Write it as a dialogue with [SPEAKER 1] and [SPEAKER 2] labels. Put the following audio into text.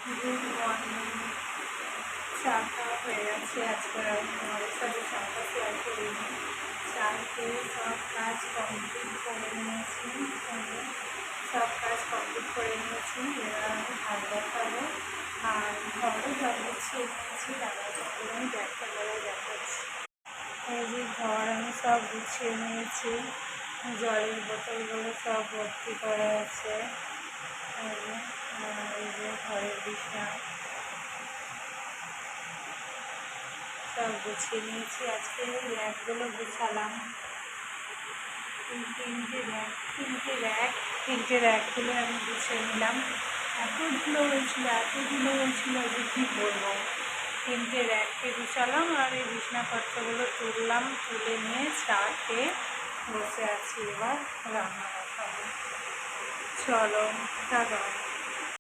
[SPEAKER 1] Good morning. চা খাওয়া হয়ে গেছে। আজকে আমি তোমাদের সাথে চাটা শেয়ার করিনি। চা খেয়ে সব কাজ কমপ্লিট করে নিয়েছি। এবার আমি ভাত বসাবো আর ঘরও জল গুছিয়ে নিয়েছি। দাদা চলে আমি ব্যাগটা বেলায় দেখাচ্ছি। এই যে ঘর আমি সব গুছিয়ে নিয়েছি, জলের বোতলগুলো সব ভর্তি করা আছে। এই যে ঘরের বিছানা সব গুছিয়ে নিয়েছি। আজকে র্যাকগুলো গুছালাম, তিনটে র্যাকগুলো আমি গুছিয়ে নিলাম। এত ধুলো হয়েছিল যে কী বলবো। তিনটে র্যাককে গুছালাম আর এই বিছনাপত্রগুলো তুললাম। তুলে নিয়ে চা খেয়ে বসে আছি। এবার রান্না বসাবো। চলো টাটা।